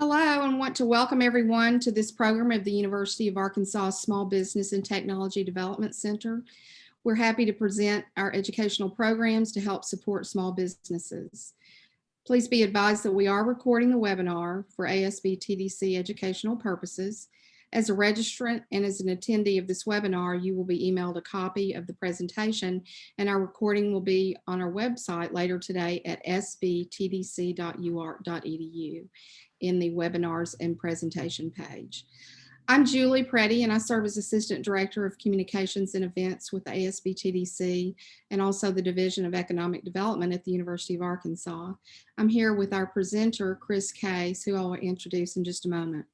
Hello, and want to welcome everyone to this program of the University of Arkansas Small Business and Technology Development Center. We're happy to present our educational programs to help support small businesses. Please be advised that we are recording the webinar for ASB TDC educational purposes. As a registrant and as an attendee of this webinar, you will be emailed a copy of the presentation, and our recording will be on our website later today at sbtdc.uark.edu in the webinars and presentation page. I'm Julie Preddy, and I serve as Assistant Director of Communications and Events with the ASB TDC and also the Division of Economic Development at the University of Arkansas. I'm here with our presenter, Chris Case, who I will introduce in just a moment.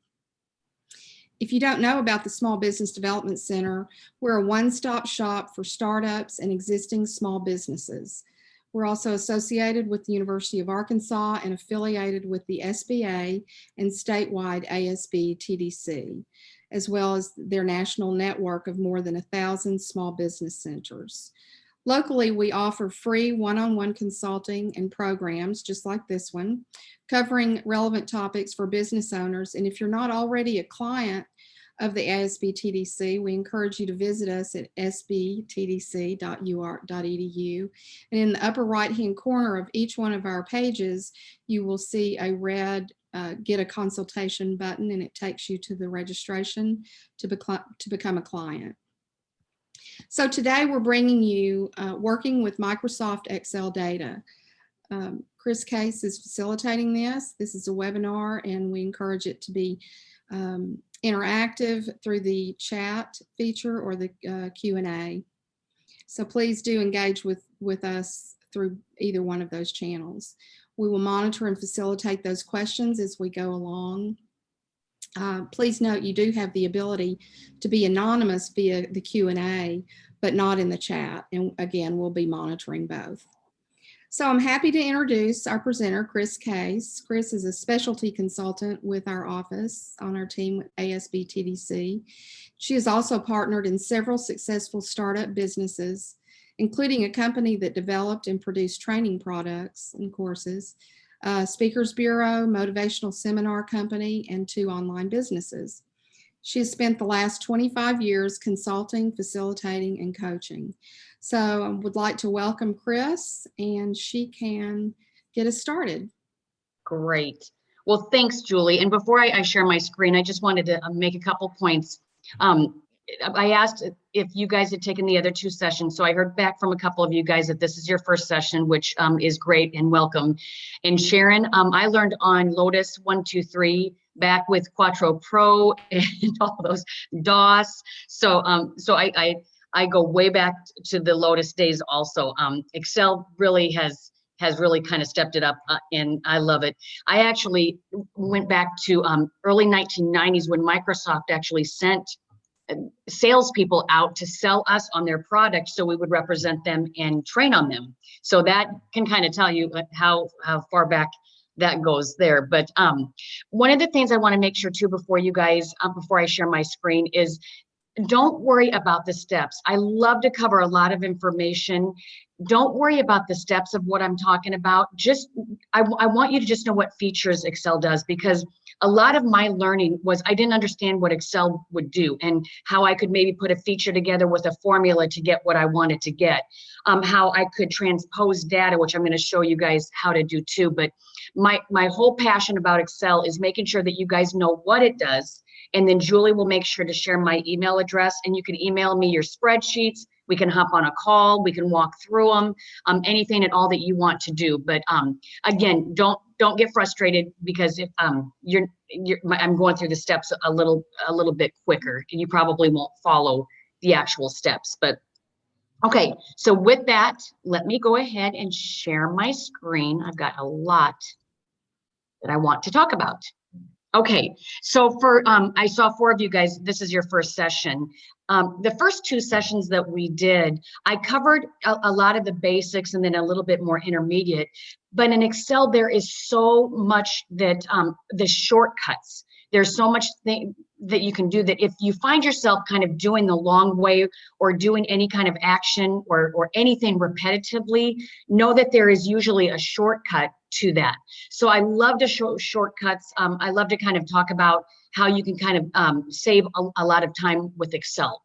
If you don't know about the Small Business Development Center, we're a one-stop shop for startups and existing small businesses. We're also associated with the University of Arkansas and affiliated with the SBA and statewide ASB TDC, as well as their national network of more than 1,000 small business centers. Locally, we offer free one-on-one consulting and programs just like this one, covering relevant topics for business owners. And if you're not already a client of the ASB TDC, we encourage you to visit us at sbtdc.uark.edu. And in the upper right-hand corner of each one of our pages, you will see a red Get a Consultation button, and it takes you to the registration to become a client. So today we're bringing you Working with Microsoft Excel Data. Chris Case is facilitating this. This is a webinar, and we encourage it to be interactive through the chat feature or the Q&A. So please do engage with us through either one of those channels. We will monitor and facilitate those questions as we go along. Please note you do have the ability to be anonymous via the Q&A, but not in the chat. And again, we'll be monitoring both. So I'm happy to introduce our presenter, Chris Case. Chris is a specialty consultant with our office on our team with ASB TDC. She has also partnered in several successful startup businesses, including a company that developed and produced training products and courses, Speakers Bureau, motivational seminar company, and 2 online businesses. She has spent the last 25 years consulting, facilitating, and coaching. So I would like to welcome Chris, and she can get us started. Great. Well, thanks, Julie. And before I share my screen, I just wanted to make a couple points. I asked if you guys had taken the other 2 sessions. So I heard back from a couple of you guys that this is your first session, which is great and welcome. And Sharon, I learned on Lotus 123 back with Quattro Pro and all those DOS. So I go way back to the Lotus days also. Excel really has really kind of stepped it up, and I love it. I actually went back to early 1990s when Microsoft actually sent salespeople out to sell us on their product so we would represent them and train on them. So that can kind of tell you how far back that goes there. But one of the things I want to make sure too before you guys, before I share my screen is don't worry about the steps. I love to cover a lot of information. Don't worry about the steps of what I'm talking about. I want you to just know what features Excel does, because a lot of my learning was I didn't understand what Excel would do and how I could maybe put a feature together with a formula to get what I wanted to get. How I could transpose data, which I'm going to show you guys how to do too. But my whole passion about Excel is making sure that you guys know what it does. And then Julie will make sure to share my email address, and you can email me your spreadsheets. We can hop on a call. We can walk through them, anything at all that you want to do. But again, don't get frustrated, because if I'm going through the steps a little bit quicker, and you probably won't follow the actual steps. But okay, so with that, let me go ahead and share my screen. I've got a lot that I want to talk about. Okay, so for I saw 4 of you guys, this is your first session. The first 2 sessions that we did, I covered a lot of the basics and then a little bit more intermediate. But in Excel, there is so much that the shortcuts. There's so much that you can do that if you find yourself kind of doing the long way or doing any kind of action or anything repetitively, know that there is usually a shortcut to that. So I love to show shortcuts. I love to kind of talk about how you can kind of save a lot of time with Excel.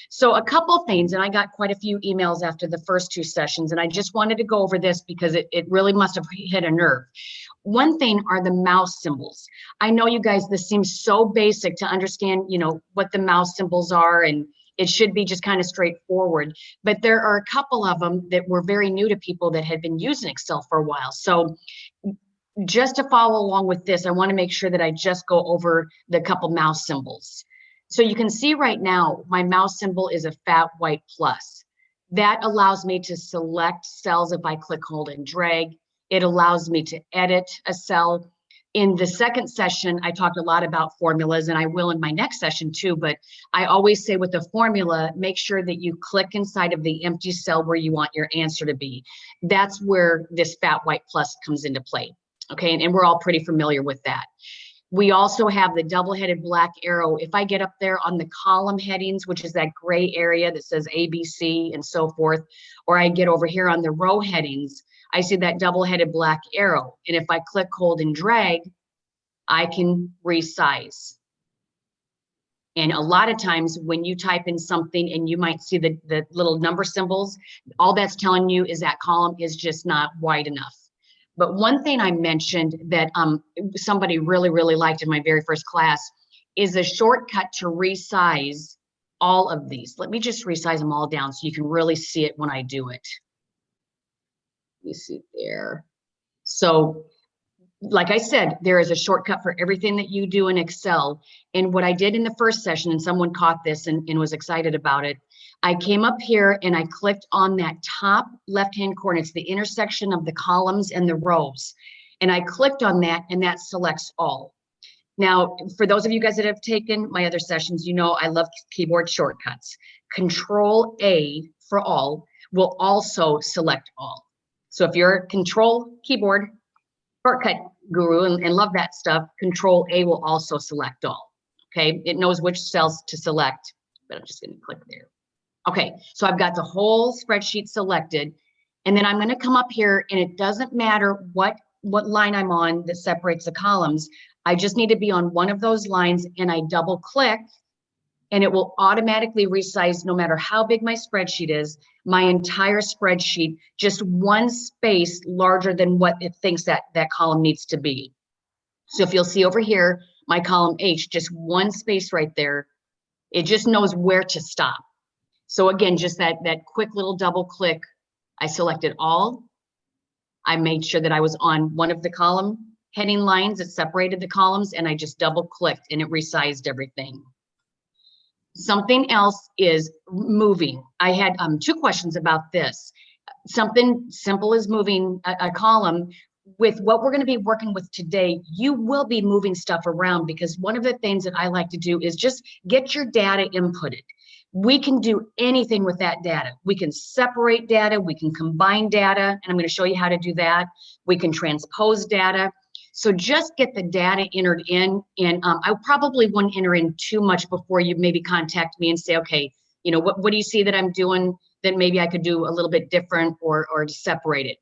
So a couple things, and I got quite a few emails after the first two sessions, and I just wanted to go over this because it really must have hit a nerve. One thing are the mouse symbols. I know you guys, this seems so basic to understand, you know, what the mouse symbols are, and it should be just kind of straightforward, but there are a couple of them that were very new to people that had been using Excel for a while. So just to follow along with this, I want to make sure that I just go over the couple mouse symbols. So you can see right now, my mouse symbol is a fat white plus. That allows me to select cells if I click, hold, and drag. It allows me to edit a cell. In the second session, I talked a lot about formulas, and I will in my next session too, but I always say with the formula, make sure that you click inside of the empty cell where you want your answer to be. That's where this fat white plus comes into play. Okay, and we're all pretty familiar with that. We also have the double-headed black arrow. If I get up there on the column headings, which is that gray area that says ABC and so forth, or I get over here on the row headings, I see that double-headed black arrow. And if I click, hold, and drag, I can resize. And a lot of times when you type in something and you might see the little number symbols, all that's telling you is that column is just not wide enough. But one thing I mentioned that somebody really, really liked in my very first class is a shortcut to resize all of these. Let me just resize them all down so you can really see it when I do it. Let me see there. So like I said, there is a shortcut for everything that you do in Excel. And what I did in the first session, and someone caught this and was excited about it, I came up here and I clicked on that top left-hand corner. It's the intersection of the columns and the rows. And I clicked on that, and that selects all. Now, for those of you guys that have taken my other sessions, you know I love keyboard shortcuts. Control A for all will also select all. So if you're a control keyboard shortcut guru and love that stuff, Control A will also select all. Okay, it knows which cells to select, but I'm just going to click there. Okay, so I've got the whole spreadsheet selected, and then I'm going to come up here, and it doesn't matter what line I'm on that separates the columns. I just need to be on one of those lines, and I double click, and it will automatically resize no matter how big my spreadsheet is, my entire spreadsheet, just one space larger than what it thinks that column needs to be. So if you'll see over here, my column H, just one space right there, it just knows where to stop. So again, just that quick little double click, I selected all. I made sure that I was on one of the column heading lines that separated the columns, and I just double clicked and it resized everything. Something else is moving. I had two questions about this. Something simple as moving a column. With what we're going to be working with today, you will be moving stuff around, because one of the things that I like to do is just get your data inputted. We can do anything with that data. We can separate data, we can combine data, and I'm going to show you how to do that. We can transpose data. So just get the data entered in, and I probably wouldn't enter in too much before you maybe contact me and say, okay, you know, what do you see that I'm doing that maybe I could do a little bit different or to separate it?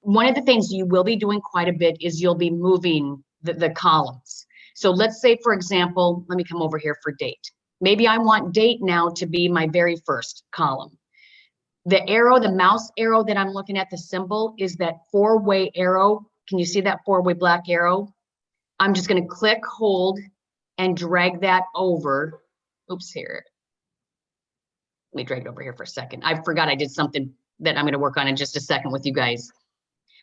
One of the things you will be doing quite a bit is you'll be moving the columns. So let's say, for example, let me come over here for date. Maybe I want date now to be my very first column. The arrow, the mouse arrow that I'm looking at, the symbol is that four-way arrow. Can you see that four-way black arrow? I'm just going to click, hold, and drag that over. Oops, here. Let me drag it over here for a second. I forgot I did something that I'm going to work on in just a second with you guys.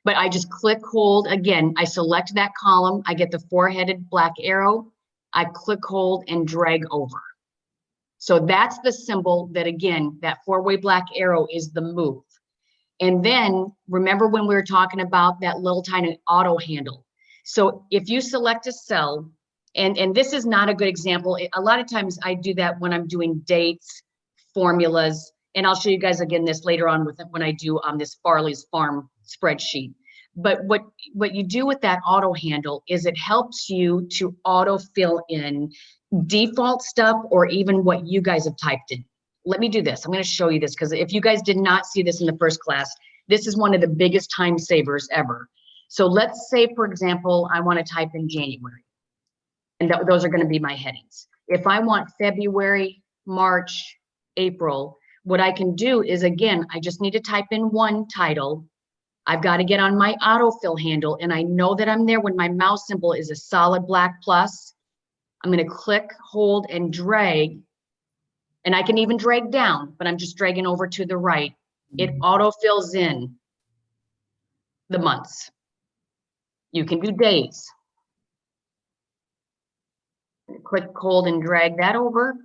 But I just click, hold. Again, I select that column. I get the four-headed black arrow. I click, hold, and drag over. So that's the symbol that, again, that four-way black arrow is the move. And then remember when we were talking about that little tiny auto handle. So if you select a cell, and this is not a good example. A lot of times I do that when I'm doing dates, formulas, and I'll show you guys again this later on with when I do this Farley's Farm spreadsheet. But what you do with that auto handle is it helps you to auto fill in default stuff or even what you guys have typed in. Let me do this. I'm going to show you this because if you guys did not see this in the first class, this is one of the biggest time savers ever. So let's say, for example, I want to type in January, and those are going to be my headings. If I want February, March, April, what I can do is, again, I just need to type in one title. I've got to get on my autofill handle, and I know that I'm there when my mouse symbol is a solid black plus. I'm going to click, hold, and drag, and I can even drag down, but I'm just dragging over to the right. It autofills in the months. You can do days. Click, hold, and drag that over.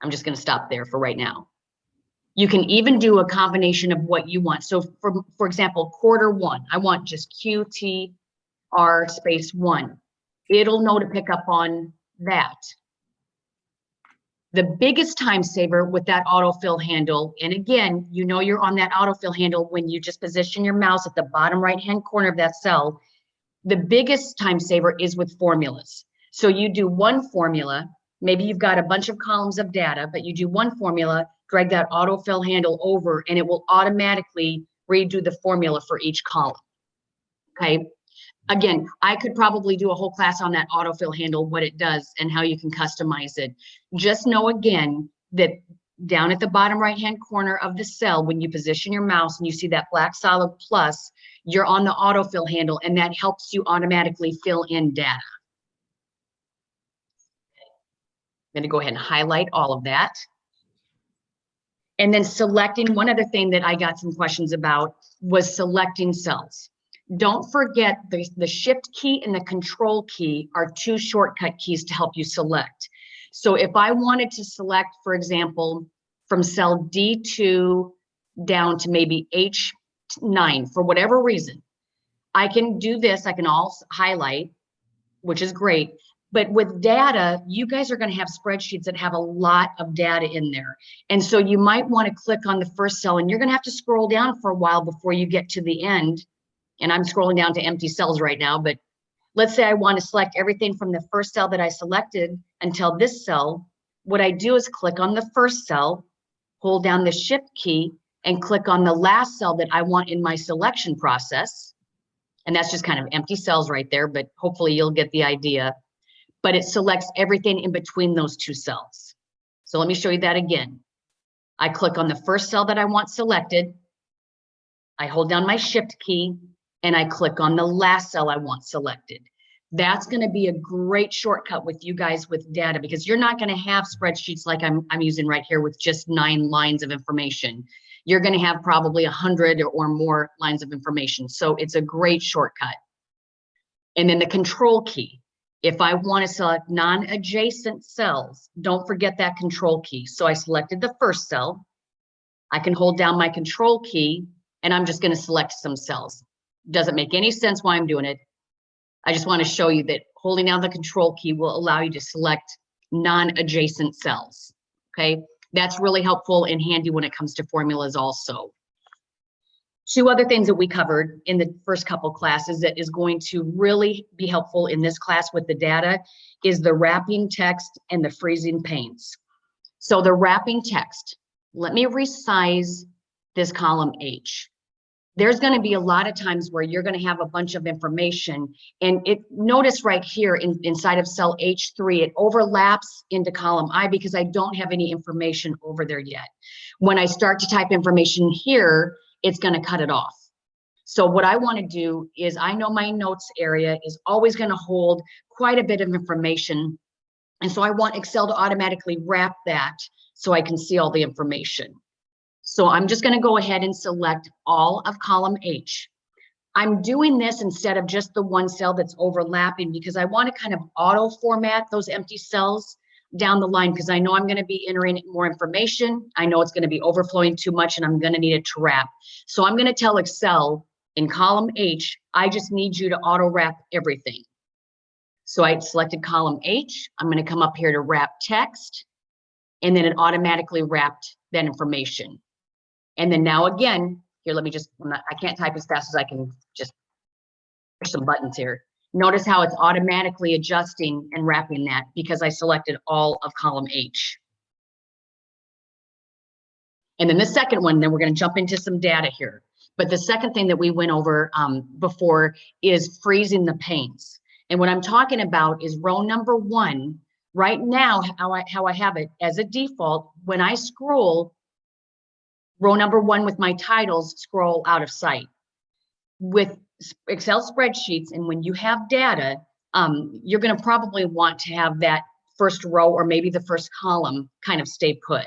I'm just going to stop there for right now. You can even do a combination of what you want. So for example, quarter one, I want just QTR space 1. It'll know to pick up on that. The biggest time saver with that autofill handle, and again, you know you're on that autofill handle when you just position your mouse at the bottom right-hand corner of that cell. The biggest time saver is with formulas. So you do one formula, maybe you've got a bunch of columns of data, but you do one formula, drag that autofill handle over, and it will automatically redo the formula for each column. Okay. Again, I could probably do a whole class on that autofill handle, what it does and how you can customize it. Just know again that down at the bottom right-hand corner of the cell, when you position your mouse and you see that black solid plus, you're on the autofill handle, and that helps you automatically fill in data. I'm going to go ahead and highlight all of that. And then selecting, one other thing that I got some questions about was selecting cells. Don't forget the shift key and the control key are 2 shortcut keys to help you select. So if I wanted to select, for example, from cell D2 down to maybe H9 for whatever reason, I can do this. I can also highlight, which is great. But with data, you guys are going to have spreadsheets that have a lot of data in there. And so you might want to click on the first cell, and you're going to have to scroll down for a while before you get to the end. And I'm scrolling down to empty cells right now, but let's say I want to select everything from the first cell that I selected until this cell. What I do is click on the first cell, hold down the shift key, and click on the last cell that I want in my selection process. And that's just kind of empty cells right there, but hopefully you'll get the idea. But it selects everything in between those 2 cells. So let me show you that again. I click on the first cell that I want selected. I hold down my shift key, and I click on the last cell I want selected. That's going to be a great shortcut with you guys with data, because you're not going to have spreadsheets like I'm using right here with just 9 lines of information. You're going to have probably 100 or more lines of information. So it's a great shortcut. And then the control key. If I want to select non-adjacent cells, don't forget that control key. So I selected the first cell. I can hold down my control key, and I'm just going to select some cells. Doesn't make any sense why I'm doing it. I just want to show you that holding down the control key will allow you to select non-adjacent cells. Okay, that's really helpful and handy when it comes to formulas also. 2 other things that we covered in the first couple classes that is going to really be helpful in this class with the data is the wrapping text and the freezing panes. So the wrapping text, let me resize this column H. There's going to be a lot of times where you're going to have a bunch of information, and notice right here inside of cell H3, it overlaps into column I because I don't have any information over there yet. When I start to type information here, it's going to cut it off. So what I want to do is, I know my notes area is always going to hold quite a bit of information. And so I want Excel to automatically wrap that so I can see all the information. So I'm just going to go ahead and select all of column H. I'm doing this instead of just the one cell that's overlapping because I want to kind of auto format those empty cells down the line, because I know I'm going to be entering more information. I know it's going to be overflowing too much, and I'm going to need it to wrap. So I'm going to tell Excel in column H, I just need you to auto wrap everything. So I selected column H. I'm going to come up here to wrap text, and then it automatically wrapped that information. And then now again, Here, let me just, I can't type as fast as I can just push some buttons here. Notice how it's automatically adjusting and wrapping that because I selected all of column H. And then the second one, then we're going to jump into some data here. But the second thing that we went over before is freezing the panes. And what I'm talking about is row number 1. Right now, how I have it as a default, when I scroll, row number 1 with my titles scroll out of sight. With Excel spreadsheets, and when you have data, you're going to probably want to have that first row or maybe the first column kind of stay put.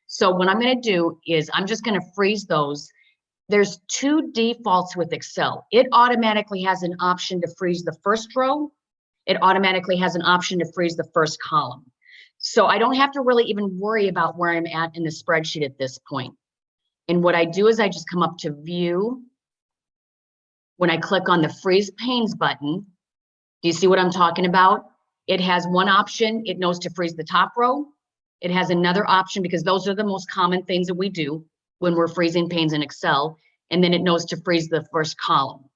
So what I'm going to do is I'm just going to freeze those. There's 2 defaults with Excel. It automatically has an option to freeze the first row. It automatically has an option to freeze the first column. So I don't have to really even worry about where I'm at in the spreadsheet at this point. And what I do is I just come up to View. When I click on the Freeze Panes button, do you see what I'm talking about? It has one option. It knows to freeze the top row. It has another option because those are the most common things that we do when we're freezing panes in Excel. And then it knows to freeze the first column.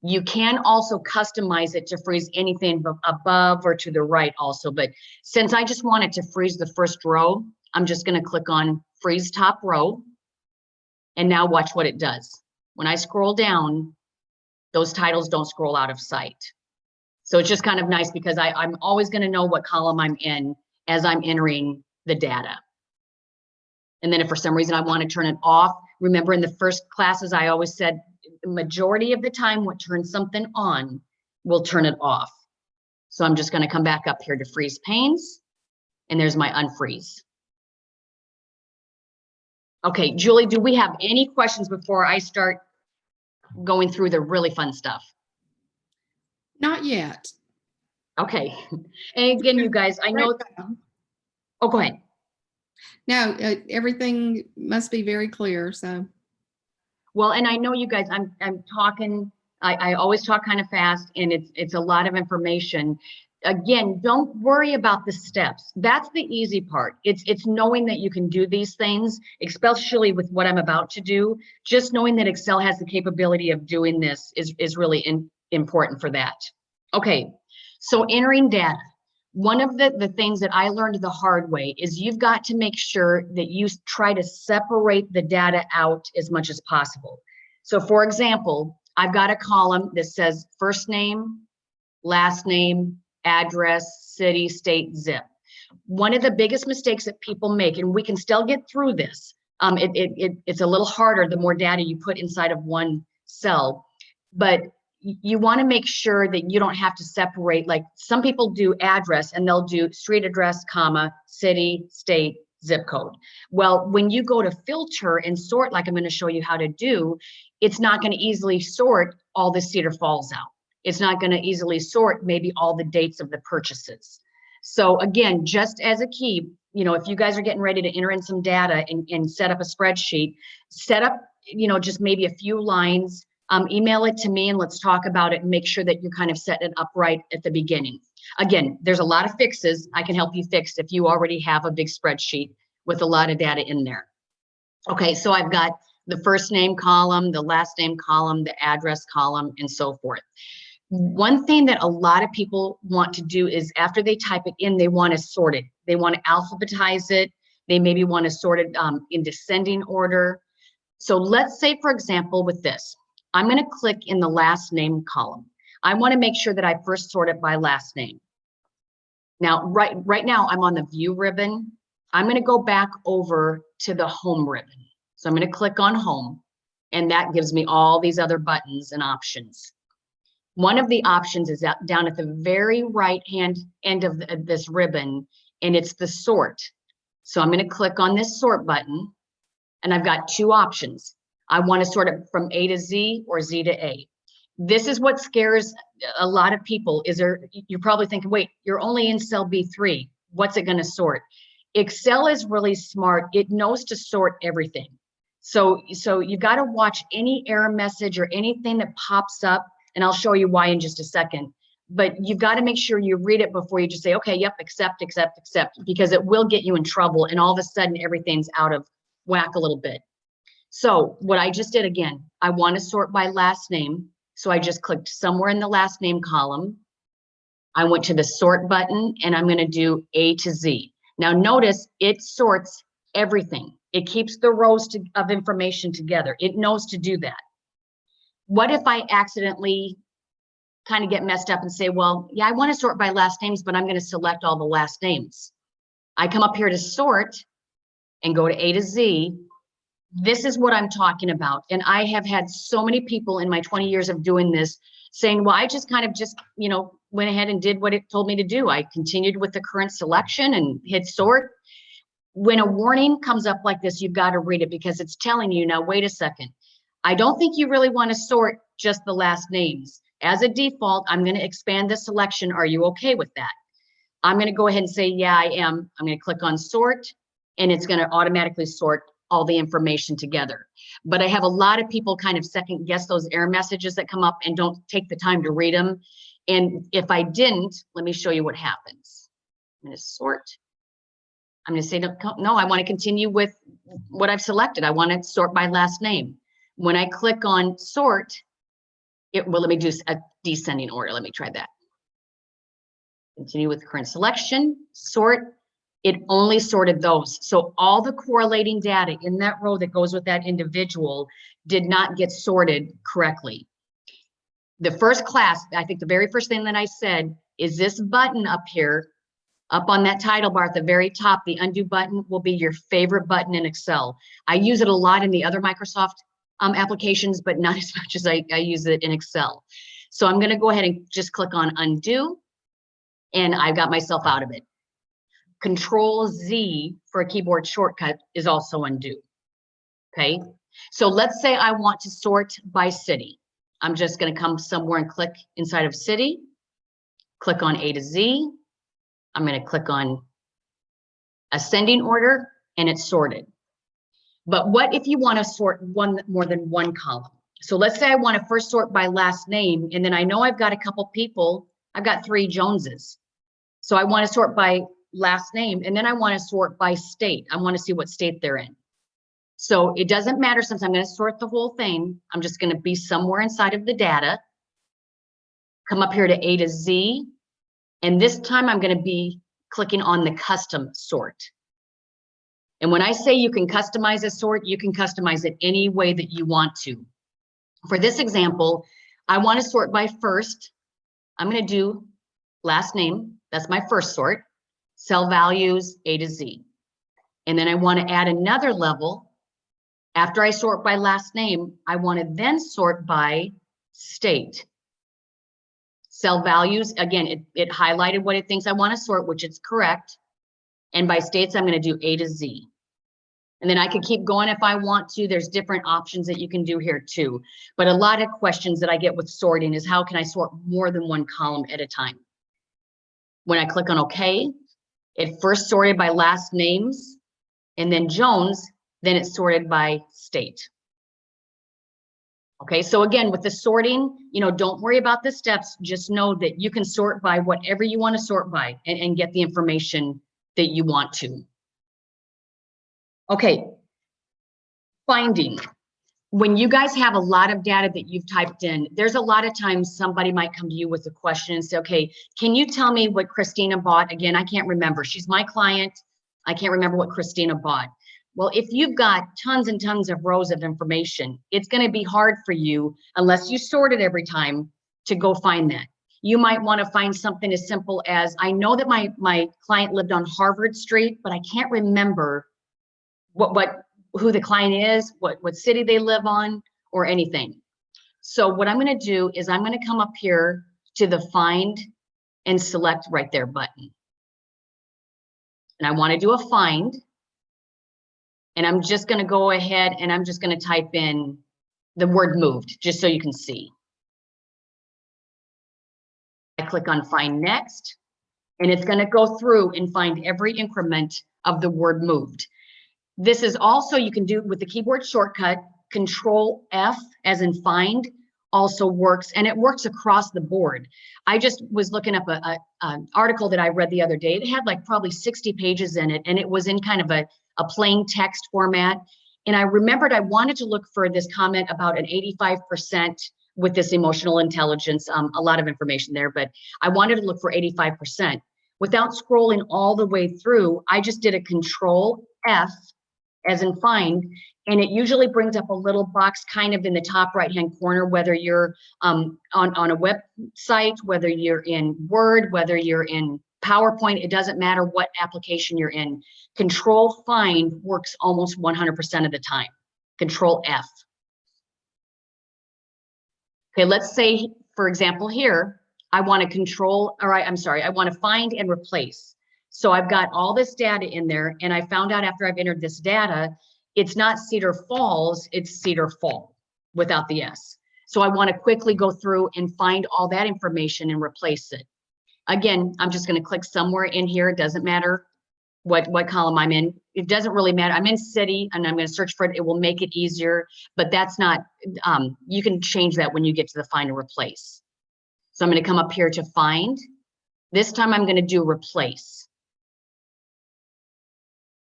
You can also customize it to freeze anything above or to the right also. But since I just wanted to freeze the first row, I'm just going to click on Freeze Top Row. And now watch what it does. When I scroll down, those titles don't scroll out of sight. So it's just kind of nice because I'm always going to know what column I'm in as I'm entering the data. And then if for some reason I want to turn it off, remember in the first classes, I always said the majority of the time what turns something on will turn it off. So I'm just going to come back up here to Freeze Panes, and there's my unfreeze. Okay, Julie, do we have any questions before I start going through the really fun stuff? Not yet. Okay. And again, you guys, I know. Oh, go ahead. No, everything must be very clear. So. Well, and I know you guys, I'm talking, I always talk kind of fast, and it's a lot of information. Again, don't worry about the steps. That's the easy part. It's knowing that you can do these things, especially with what I'm about to do. Just knowing that Excel has the capability of doing this is really important for that. Okay, so entering data. One of the things that I learned the hard way is you've got to make sure that you try to separate the data out as much as possible. So for example, I've got a column that says first name, last name, address, city, state, zip. One of the biggest mistakes that people make, and we can still get through this, it's a little harder the more data you put inside of one cell, but you want to make sure that you don't have to separate. Like some people do address and they'll do street address, comma, city, state, zip code. Well, when you go to filter and sort, like I'm going to show you how to do, it's not going to easily sort all the Cedar Falls out. It's not going to easily sort maybe all the dates of the purchases. So again, just as a key, if you guys are getting ready to enter in some data and set up a spreadsheet, set up, just maybe a few lines, email it to me and let's talk about it and make sure that you kind of set it up right at the beginning. Again, there's a lot of fixes I can help you fix if you already have a big spreadsheet with a lot of data in there. Okay, so I've got the first name column, the last name column, the address column, and so forth. One thing that a lot of people want to do is after they type it in, they want to sort it. They want to alphabetize it. They maybe want to sort it in descending order. So let's say, for example, with this, I'm going to click in the last name column. I want to make sure that I first sort it by last name. Now, right now I'm on the view ribbon. I'm going to go back over to the home ribbon. So I'm going to click on home, and that gives me all these other buttons and options. One of the options is down at the very right hand end of this ribbon, and it's the sort. So I'm going to click on this sort button, and I've got 2 options. I want to sort it from A to Z or Z to A. This is what scares a lot of people. You're probably thinking, wait, you're only in cell B3. What's it going to sort? Excel is really smart. It knows to sort everything. So you got to watch any error message or anything that pops up, and I'll show you why in just a second. But you've got to make sure you read it before you just say, okay, yep, accept, accept, accept, because it will get you in trouble, and all of a sudden everything's out of whack a little bit. So what I just did again, I want to sort by last name. So I just clicked somewhere in the last name column. I went to the sort button and I'm going to do A to Z. Now notice it sorts everything. It keeps the rows of information together. It knows to do that. What if I accidentally kind of get messed up and say, well, yeah, I want to sort by last names, but I'm going to select all the last names. I come up here to sort and go to A to Z. This is what I'm talking about. And I have had so many people in my 20 years of doing this saying, well, I just kind of went ahead and did what it told me to do. I continued with the current selection and hit sort. When a warning comes up like this, you've got to read it because it's telling you, now, wait a second. I don't think you really want to sort just the last names. As a default, I'm going to expand the selection. Are you okay with that? I'm going to go ahead and say, yeah, I am. I'm going to click on sort, and it's going to automatically sort all the information together. But I have a lot of people kind of second guess those error messages that come up and don't take the time to read them. And if I didn't, let me show you what happens. I'm going to sort. I'm going to say, no, I want to continue with what I've selected. I want to sort by last name. When I click on sort, let me do a descending order. Let me try that. Continue with current selection, sort. It only sorted those. So all the correlating data in that row that goes with that individual did not get sorted correctly. The first class, I think the very first thing that I said is this button up here, up on that title bar at the very top, the undo button will be your favorite button in Excel. I use it a lot in the other Microsoft applications, but not as much as I use it in Excel. So I'm going to go ahead and just click on undo, and I got myself out of it. Control Z for a keyboard shortcut is also undo. Okay, so let's say I want to sort by city. I'm just going to come somewhere and click inside of city, click on A to Z. I'm going to click on ascending order, and it's sorted. But what if you want to sort more than one column? So let's say I want to first sort by last name, and then I know I've got a couple people. I've got 3 Joneses. So I want to sort by last name, and then I want to sort by state. I want to see what state they're in. So it doesn't matter since I'm going to sort the whole thing. I'm just going to be somewhere inside of the data, come up here to A to Z, and this time I'm going to be clicking on the custom sort. And when I say you can customize a sort, you can customize it any way that you want to. For this example, I want to sort by first. I'm going to do last name. That's my first sort. Cell values, A to Z. And then I want to add another level. After I sort by last name, I want to then sort by state. Cell values, again, it highlighted what it thinks I want to sort, which is correct. And by states, I'm going to do A to Z. And then I could keep going if I want to. There's different options that you can do here too. But a lot of questions that I get with sorting is how can I sort more than one column at a time? When I click on OK, it first sorted by last names, and then Jones, then it's sorted by state. Okay, so again, with the sorting, don't worry about the steps. Just know that you can sort by whatever you want to sort by and get the information that you want to. Okay, finding. When you guys have a lot of data that you've typed in, there's a lot of times somebody might come to you with a question and say, okay, can you tell me what Christina bought? Again, I can't remember. She's my client. I can't remember what Christina bought. Well, if you've got tons and tons of rows of information, it's going to be hard for you unless you sort it every time to go find that. You might want to find something as simple as, I know that my client lived on Harvard Street, but I can't remember who the client is, what city they live on, or anything. So what I'm going to do is I'm going to come up here to the find and select right there button. And I want to do a find. And I'm just going to go ahead and I'm just going to type in the word moved, just so you can see. I click on find next, and it's going to go through and find every increment of the word moved. This is also, you can do with the keyboard shortcut, Control F as in find also works, and it works across the board. I just was looking up an article that I read the other day. It had like probably 60 pages in it, and it was in kind of a plain text format. And I remembered I wanted to look for this comment about an 85% with this emotional intelligence, a lot of information there, but I wanted to look for 85%. Without scrolling all the way through, I just did a Control F as in find, and it usually brings up a little box kind of in the top right-hand corner, whether you're on a website, whether you're in Word, whether you're in PowerPoint, it doesn't matter what application you're in. Control Find works almost 100% of the time. Control F. Okay, let's say, for example, here, I want to control, or I want to find and replace. So I've got all this data in there, and I found out after I've entered this data, it's not Cedar Falls, it's Cedar Fall without the S. So I want to quickly go through and find all that information and replace it. Again, I'm just going to click somewhere in here. It doesn't matter what column I'm in. It doesn't really matter. I'm in city and I'm going to search for it. It will make it easier, but that's not, you can change that when you get to the find and replace. So I'm going to come up here to find. This time I'm going to do replace.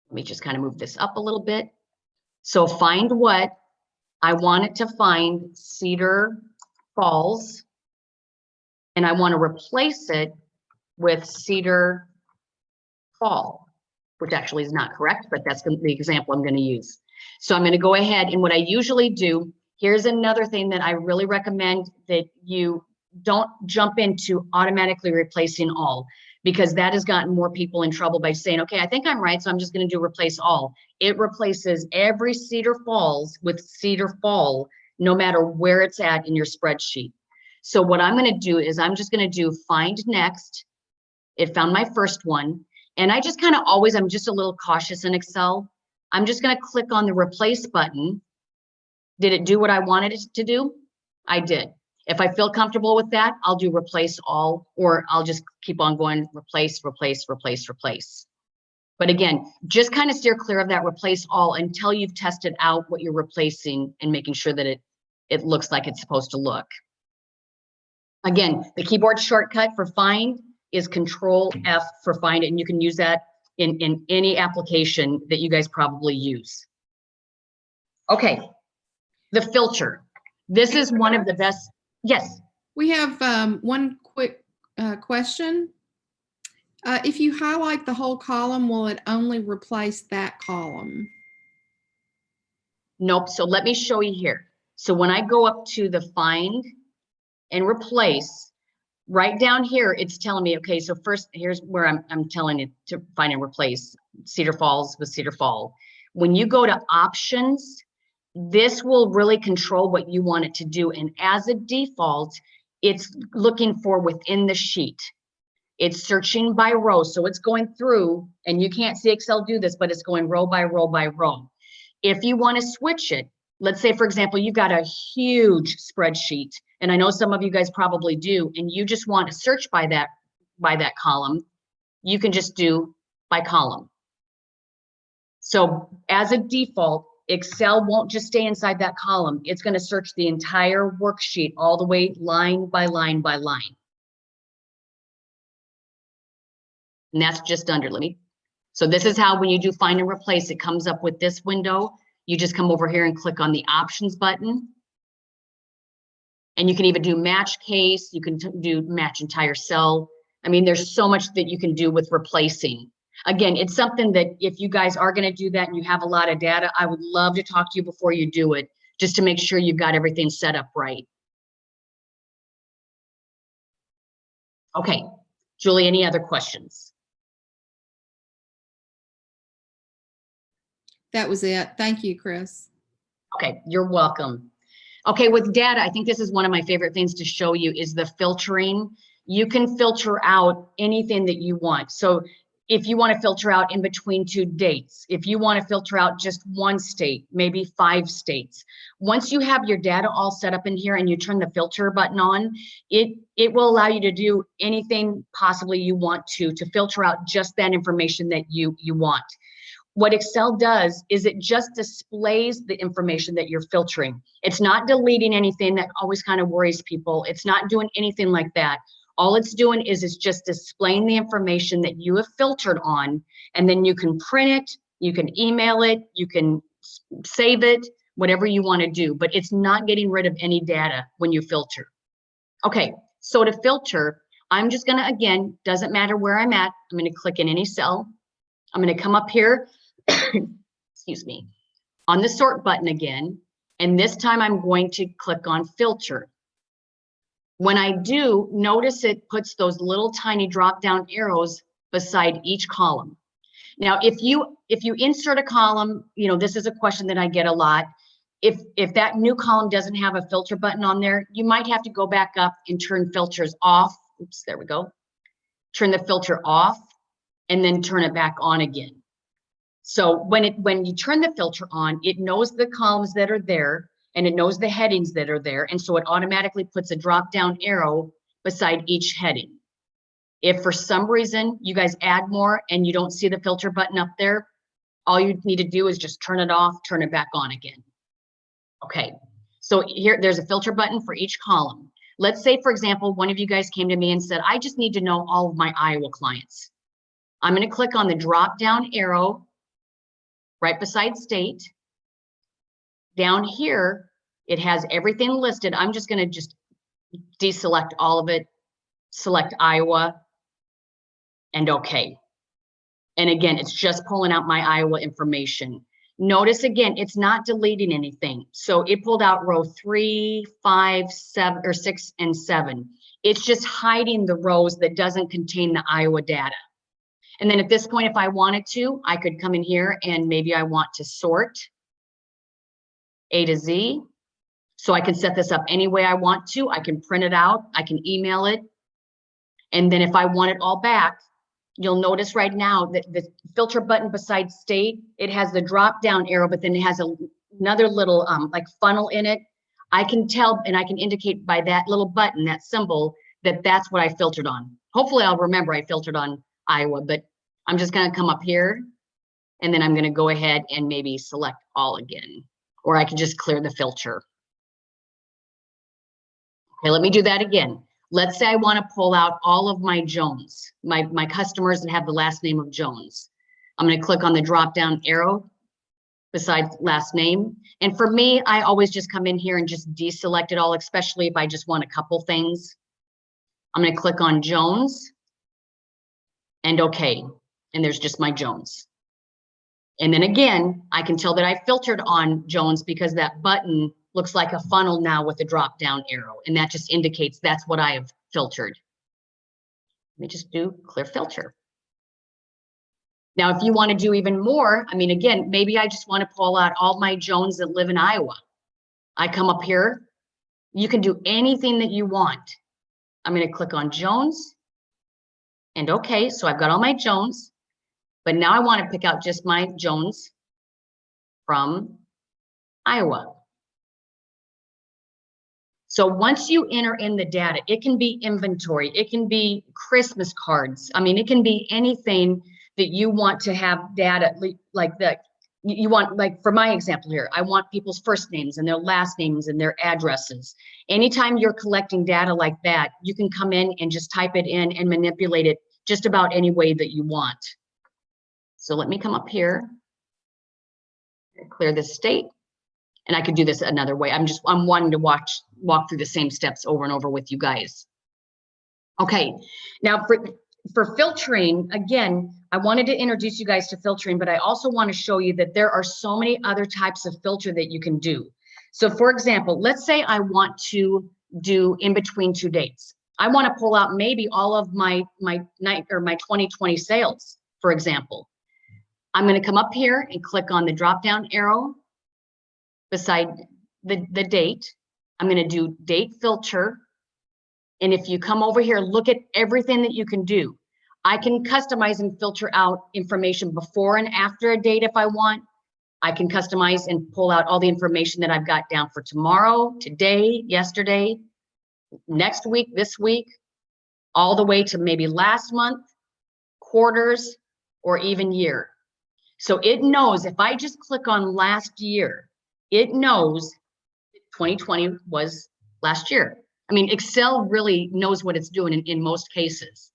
Let me just kind of move this up a little bit. So find what? I want it to find Cedar Falls, and I want to replace it with Cedar Fall, which actually is not correct, but that's the example I'm going to use. So I'm going to go ahead, and what I usually do, here's another thing that I really recommend that you don't jump into automatically replacing all, because that has gotten more people in trouble by saying, okay, I think I'm right, so I'm just going to do replace all. It replaces every Cedar Falls with Cedar Fall, no matter where it's at in your spreadsheet. So what I'm going to do is I'm just going to do find next. It found my first one. And I just kind of always, I'm just a little cautious in Excel. I'm just going to click on the replace button. Did it do what I wanted it to do? I did. If I feel comfortable with that, I'll do replace all, or I'll just keep on going replace, replace, replace, replace. But again, just kind of steer clear of that replace all until you've tested out what you're replacing and making sure that it looks like it's supposed to look. Again, the keyboard shortcut for find is Control F for find, and you can use that in any application that you guys probably use. Okay, the filter. This is one of the best. Yes. We have one quick question. If you highlight the whole column, will it only replace that column? Nope. So let me show you here. So when I go up to the find and replace, right down here, it's telling me, okay, so first, here's where I'm telling it to find and replace Cedar Falls with Cedar Fall. When you go to options, this will really control what you want it to do. And as a default, it's looking for within the sheet. It's searching by row. So it's going through, and you can't see Excel do this, but it's going row by row by row. If you want to switch it, let's say, for example, you've got a huge spreadsheet, and I know some of you guys probably do, and you just want to search by that column, you can just do by column. So as a default, Excel won't just stay inside that column. It's going to search the entire worksheet all the way line by line by line. And that's just under, so this is how when you do find and replace, it comes up with this window. You just come over here and click on the options button. And you can even do match case. You can do match entire cell. I mean, there's so much that you can do with replacing. Again, it's something that if you guys are going to do that and you have a lot of data, I would love to talk to you before you do it, just to make sure you've got everything set up right. Okay, Julie, any other questions? That was it. Thank you, Chris. Okay, you're welcome. Okay, with data, I think this is one of my favorite things to show you is the filtering. You can filter out anything that you want. So if you want to filter out in between two dates, if you want to filter out just one state, maybe 5 states. Once you have your data all set up in here and you turn the filter button on, it will allow you to do anything possibly you want to filter out just that information that you want. What Excel does is it just displays the information that you're filtering. It's not deleting anything. That always kind of worries people. It's not doing anything like that. All it's doing is it's just displaying the information that you have filtered on, and then you can print it, you can email it, you can save it, whatever you want to do, but it's not getting rid of any data when you filter. Okay, so to filter, I'm just gonna, again, doesn't matter where I'm at, I'm gonna click in any cell. I'm gonna come up here, excuse me, on the sort button again, and this time I'm going to click on filter. When I do, notice it puts those little tiny drop-down arrows beside each column. Now, if you insert a column, this is a question that I get a lot. If that new column doesn't have a filter button on there, you might have to go back up and turn filters off. Oops, there we go. Turn the filter off and then turn it back on again. So when you turn the filter on, it knows the columns that are there and it knows the headings that are there. And so it automatically puts a drop down arrow beside each heading. If for some reason you guys add more and you don't see the filter button up there, all you need to do is just turn it off, turn it back on again. Okay, so here, there's a filter button for each column. Let's say, for example, one of you guys came to me and said, I just need to know all of my Iowa clients. I'm going to click on the drop down arrow right beside state. Down here, it has everything listed. I'm just going to just deselect all of it, select Iowa, and okay. And again, it's just pulling out my Iowa information. Notice again, it's not deleting anything. So it pulled out row 3, 5, 7, or 6, and 7. It's just hiding the rows that doesn't contain the Iowa data. And then at this point, if I wanted to, I could come in here and maybe I want to sort A to Z. So I can set this up any way I want to. I can print it out. I can email it. And then if I want it all back, you'll notice right now that the filter button beside state, it has the drop down arrow, but then it has another little like funnel in it. I can tell and I can indicate by that little button, that symbol, that that's what I filtered on. Hopefully I'll remember I filtered on Iowa, but I'm just gonna come up here and then I'm gonna go ahead and maybe select all again, or I can just clear the filter. Okay, let me do that again. Let's say I want to pull out all of my Jones, my customers that have the last name of Jones. I'm going to click on the drop down arrow beside last name. And for me, I always just come in here and just deselect it all, especially if I just want a couple things. I'm going to click on Jones and okay. And there's just my Jones. And then again, I can tell that I filtered on Jones because that button looks like a funnel now with a drop down arrow. And that just indicates that's what I have filtered. Let me just do clear filter. Now, if you want to do even more, I mean, again, maybe I just want to pull out all my Jones that live in Iowa. I come up here. You can do anything that you want. I'm going to click on Jones and okay. So I've got all my Jones, but now I want to pick out just my Jones from Iowa. So once you enter in the data, it can be inventory, it can be Christmas cards. I mean, it can be anything that you want to have data like that. You want, like for my example here, I want people's first names and their last names and their addresses. Anytime you're collecting data like that, you can come in and just type it in and manipulate it just about any way that you want. So let me come up here, clear this state. And I could do this another way. I'm wanting to walk through the same steps over and over with you guys. Okay, now for filtering, again, I wanted to introduce you guys to filtering, but I also want to show you that there are so many other types of filter that you can do. So for example, let's say I want to do in between two dates. I want to pull out maybe all of my 2020 sales, for example. I'm going to come up here and click on the drop down arrow beside the date. I'm going to do date filter. And if you come over here, look at everything that you can do. I can customize and filter out information before and after a date if I want. I can customize and pull out all the information that I've got down for tomorrow, today, yesterday, next week, this week, all the way to maybe last month, quarters, or even year. So it knows if I just click on last year, it knows 2020 was last year. I mean, Excel really knows what it's doing in most cases.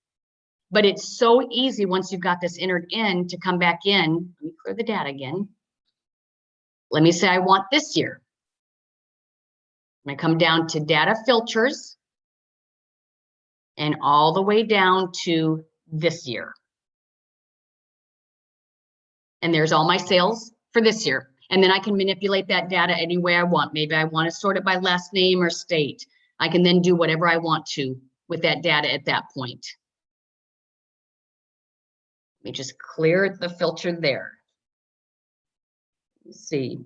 But it's so easy once you've got this entered in to come back in. Let me clear the data again. Let me say I want this year. I'm going to come down to data filters and all the way down to this year. And there's all my sales for this year. And then I can manipulate that data any way I want. Maybe I want to sort it by last name or state. I can then do whatever I want to with that data at that point. Let me just clear the filter there. Let's see.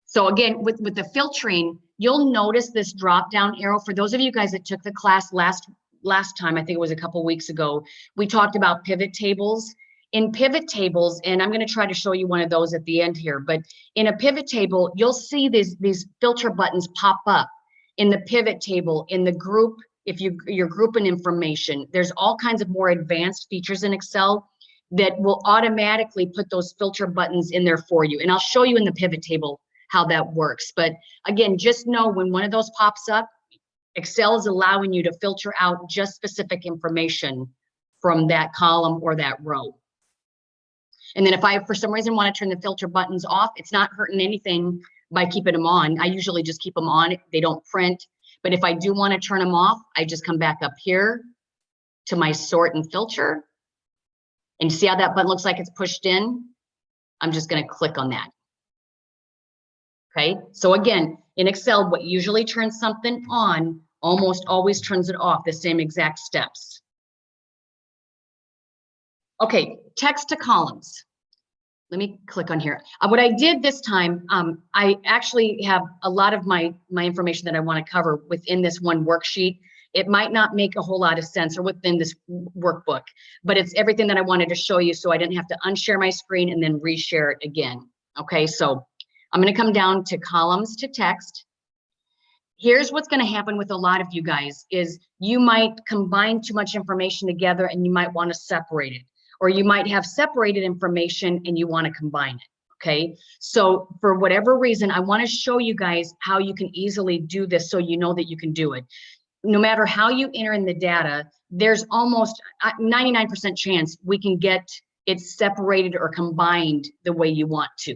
So again, with the filtering, you'll notice this drop down arrow. For those of you guys that took the class last time, I think it was a couple weeks ago, we talked about pivot tables. In pivot tables, and I'm going to try to show you one of those at the end here, but in a pivot table, you'll see these filter buttons pop up in the pivot table, in the group, if you're grouping information. There's all kinds of more advanced features in Excel that will automatically put those filter buttons in there for you. And I'll show you in the pivot table how that works. But again, just know when one of those pops up, Excel is allowing you to filter out just specific information from that column or that row. And then if I, for some reason, want to turn the filter buttons off, it's not hurting anything by keeping them on. I usually just keep them on. They don't print. But if I do want to turn them off, I just come back up here to my sort and filter. And see how that button looks like it's pushed in? I'm just going to click on that. Okay. So again, in Excel, what usually turns something on almost always turns it off, the same exact steps. Okay, text to columns. Let me click on here. What I did this time, I actually have a lot of my information that I want to cover within this one worksheet. It might not make a whole lot of sense or within this workbook, but it's everything that I wanted to show you so I didn't have to unshare my screen and then reshare it again. Okay, so I'm going to come down to columns to text. Here's what's going to happen with a lot of you guys is you might combine too much information together and you might want to separate it. Or you might have separated information and you want to combine it, okay? So for whatever reason, I want to show you guys how you can easily do this so you know that you can do it. No matter how you enter in the data, there's almost 99% chance we can get it separated or combined the way you want to.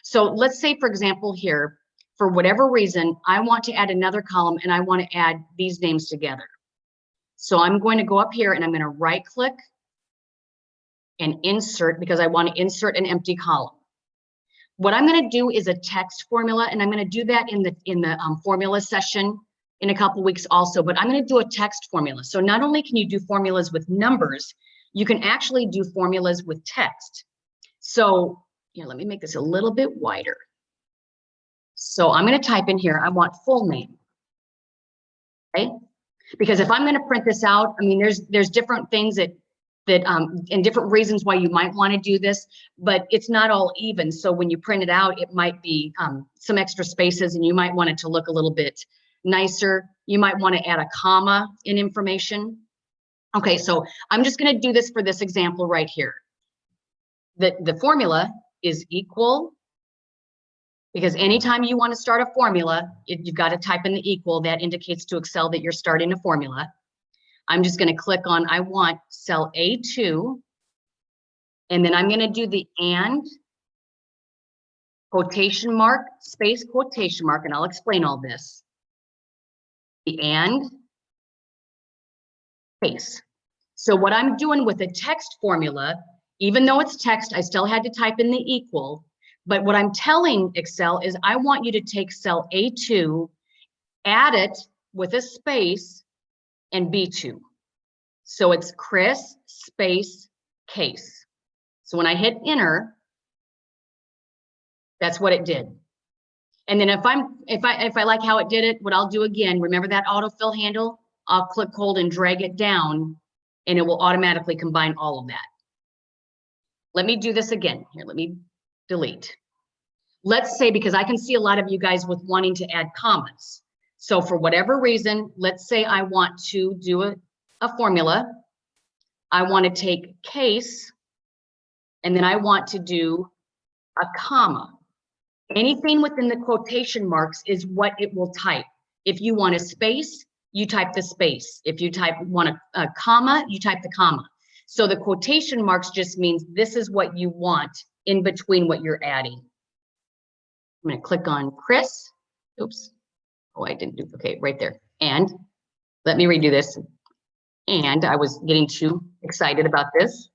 So let's say, for example, here, for whatever reason, I want to add another column and I want to add these names together. So I'm going to go up here and I'm going to right click and insert because I want to insert an empty column. What I'm going to do is a text formula, and I'm going to do that in the formula session in a couple weeks also, but I'm going to do a text formula. So not only can you do formulas with numbers, you can actually do formulas with text. So here, let me make this a little bit wider. So I'm going to type in here, I want full name, okay? Because if I'm going to print this out, I mean, there's different things that and different reasons why you might want to do this, but it's not all even. So when you print it out, it might be some extra spaces and you might want it to look a little bit nicer. You might want to add a comma in information. Okay, so I'm just going to do this for this example right here. The formula is equal, because anytime you want to start a formula, you've got to type in the equal. That indicates to Excel that you're starting a formula. I'm just going to click on, I want cell A2, and then I'm going to do the and, quotation mark, space quotation mark, and I'll explain all this. The and, space. So what I'm doing with the text formula, even though it's text, I still had to type in the equal, but what I'm telling Excel is I want you to take cell A2, add it with a space, and B2. So it's Chris space case. So when I hit enter, that's what it did. And then if I like how it did it, what I'll do again, remember that autofill handle? I'll click hold and drag it down and it will automatically combine all of that. Let me do this again. Here, let me delete. Let's say, because I can see a lot of you guys with wanting to add commas. So for whatever reason, let's say I want to do a formula. I want to take case, and then I want to do a comma. Anything within the quotation marks is what it will type. If you want a space, you type the space. If you want a comma, you type the comma. So the quotation marks just means this is what you want in between what you're adding. I'm going to click on Chris. Oops. Oh, I didn't duplicate right there. And let me redo this. And I was getting too excited about this.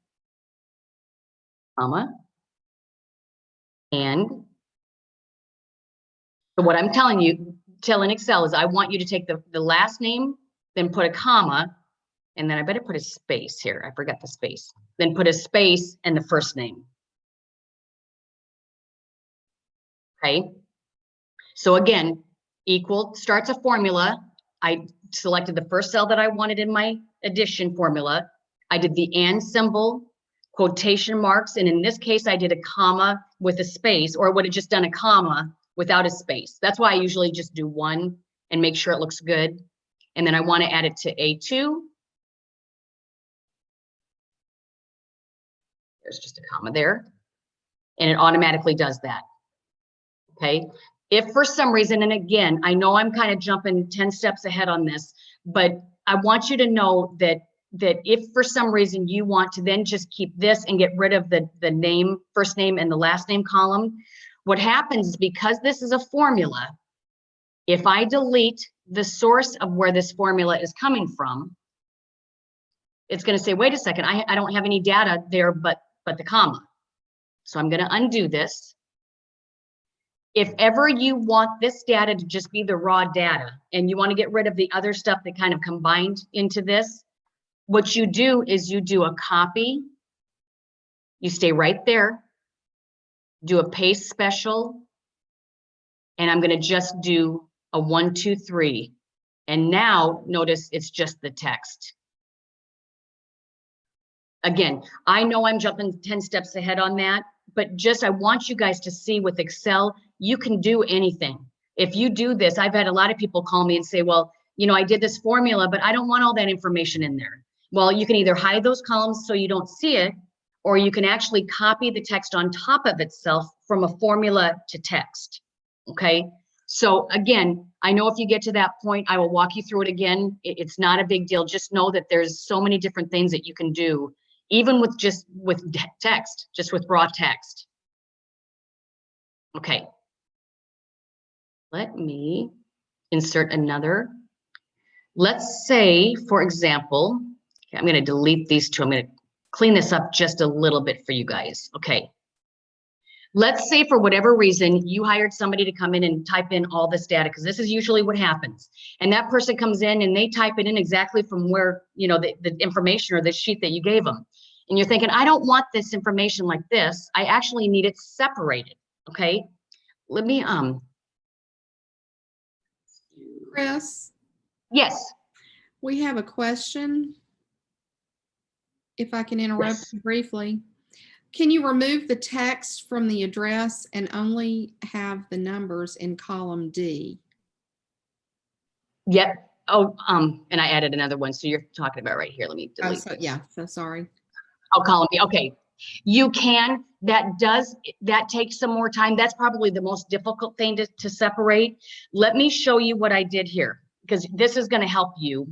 Comma. And so what I'm telling Excel is I want you to take the last name, then put a comma, and then I better put a space here. I forgot the space. Then put a space and the first name. Okay. So again, equal starts a formula. I selected the first cell that I wanted in my addition formula. I did the and symbol, quotation marks, and in this case, I did a comma with a space, or I would have just done a comma without a space. That's why I usually just do one and make sure it looks good. And then I want to add it to A2. There's just a comma there. And it automatically does that. Okay. If for some reason, and again, I know I'm kind of jumping 10 steps ahead on this, but I want you to know that if for some reason you want to then just keep this and get rid of the name, first name and the last name column, what happens is because this is a formula, if I delete the source of where this formula is coming from, it's going to say, wait a second, I don't have any data there but the comma. So I'm going to undo this. If ever you want this data to just be the raw data and you want to get rid of the other stuff that kind of combined into this, what you do is you do a copy, you stay right there, do a paste special, and I'm going to just do a 1, 2, 3. And now notice it's just the text. Again, I know I'm jumping 10 steps ahead on that, but just I want you guys to see with Excel, you can do anything. If you do this, I've had a lot of people call me and say, well, you know, I did this formula, but I don't want all that information in there. Well, you can either hide those columns so you don't see it, or you can actually copy the text on top of itself from a formula to text. Okay. So again, I know if you get to that point, I will walk you through it again. It's not a big deal. Just know that there's so many different things that you can do, even with text, just with raw text. Okay. Let me insert another. Let's say, for example, okay, I'm going to delete these two. I'm going to clean this up just a little bit for you guys. Okay. Let's say for whatever reason, you hired somebody to come in and type in all this data, because this is usually what happens. And that person comes in and they type it in exactly from where, you know, the information or the sheet that you gave them. And you're thinking, I don't want this information like this. I actually need it separated. Okay. Let me, Chris, yes. we have a question. If I can interrupt Yes. you briefly. Can you remove the text from the address and only have the numbers in column D? Yep. Oh, and I added another one. So you're talking about right here. Let me delete this. Yeah, so sorry. Oh, column B. Okay. You can, that takes some more time. That's probably the most difficult thing to separate. Let me show you what I did here, because this is going to help you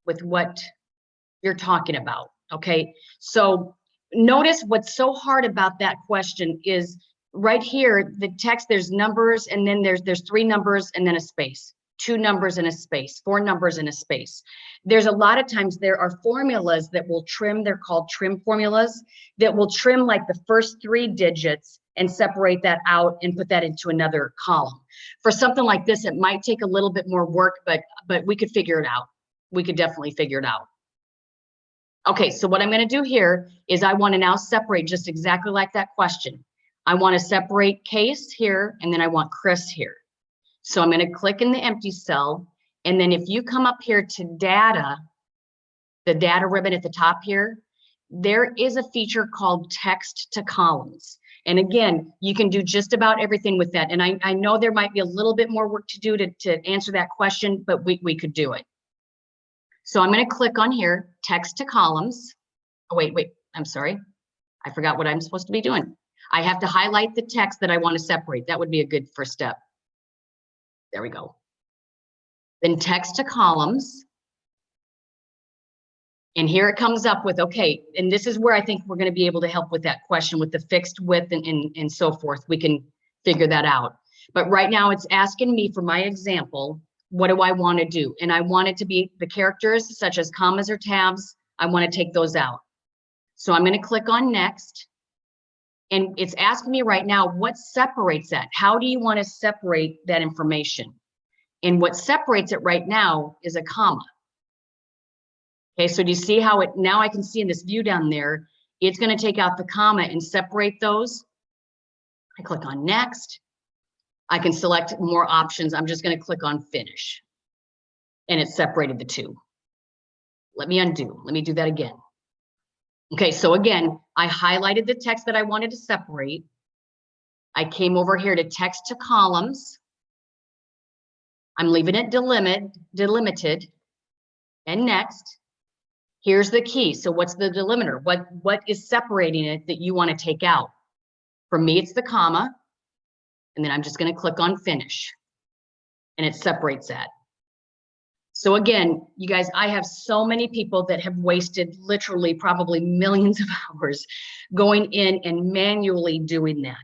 with what you're talking about. Okay. So notice what's so hard about that question is right here, the text, there's numbers, and then there's 3 numbers and then a space, 2 numbers and a space, 4 numbers and a space. There's a lot of times there are formulas that will trim, they're called trim formulas, that will trim like the first 3 digits and separate that out and put that into another column. For something like this, it might take a little bit more work, but we could figure it out. We could definitely figure it out. Okay, so what I'm going to do here is I want to now separate just exactly like that question. I want to separate Case here, and then I want Chris here. So I'm going to click in the empty cell, and then if you come up here to data, the data ribbon at the top here, there is a feature called text to columns. And again, you can do just about everything with that. And I know there might be a little bit more work to do to answer that question, but we could do it. So I'm going to click on here, text to columns. Oh, wait, I'm sorry. I forgot what I'm supposed to be doing. I have to highlight the text that I want to separate. That would be a good first step. There we go. Then text to columns. And here it comes up with, okay, and this is where I think we're going to be able to help with that question with the fixed width and so forth. We can figure that out. But right now it's asking me for my example, what do I want to do? And I want it to be the characters such as commas or tabs. I want to take those out. So I'm going to click on next. And it's asking me right now, what separates that? How do you want to separate that information? And what separates it right now is a comma. Okay, so do you see how it, now I can see in this view down there, it's going to take out the comma and separate those. I click on next. I can select more options. I'm just going to click on finish. And it separated the two. Let me undo. Let me do that again. Okay, so again, I highlighted the text that I wanted to separate. I came over here to text to columns. I'm leaving it delimited. And next. Here's the key. So what's the delimiter? What is separating it that you want to take out? For me, it's the comma. And then I'm just going to click on finish. And it separates that. So again, you guys, I have so many people that have wasted literally probably millions of hours going in and manually doing that.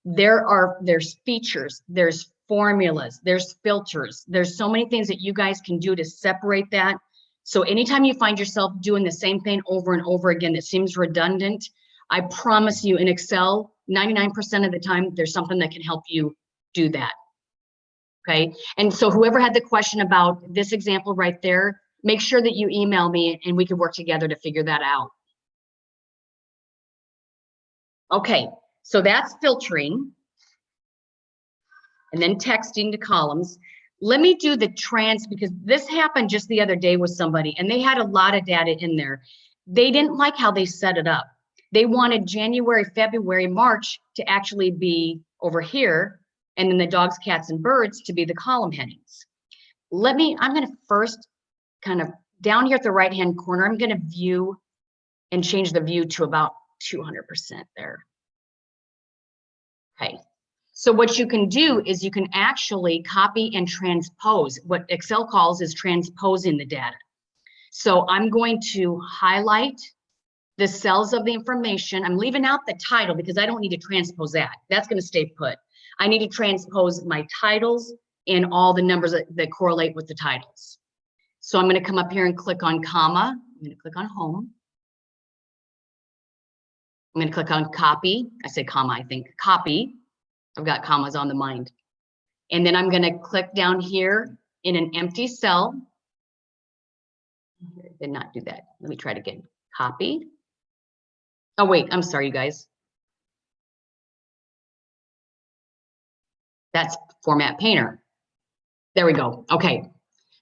There's features, there's formulas, there's filters. There's so many things that you guys can do to separate that. So anytime you find yourself doing the same thing over and over again that seems redundant, I promise you in Excel, 99% of the time, there's something that can help you do that. Okay, and so whoever had the question about this example right there, make sure that you email me and we can work together to figure that out. Okay, so that's filtering and then texting to columns. Let me do the trans, because this happened just the other day with somebody and they had a lot of data in there. They didn't like how they set it up. They wanted January, February, March to actually be over here, and then the dogs, cats, and birds to be the column headings. I'm going to first kind of down here at the right-hand corner, I'm going to view and change the view to about 200% there. Okay. So what you can do is you can actually copy and transpose. What Excel calls is transposing the data. So I'm going to highlight the cells of the information. I'm leaving out the title because I don't need to transpose that. That's going to stay put. I need to transpose my titles and all the numbers that correlate with the titles. So I'm going to come up here and click on comma. I'm going to click on home. I'm going to click on copy. I say comma, I think copy. I've got commas on the mind. And then I'm going to click down here in an empty cell. Did not do that. Let me try it again. Copy. Oh, wait, I'm sorry, you guys. That's Format Painter. There we go. Okay.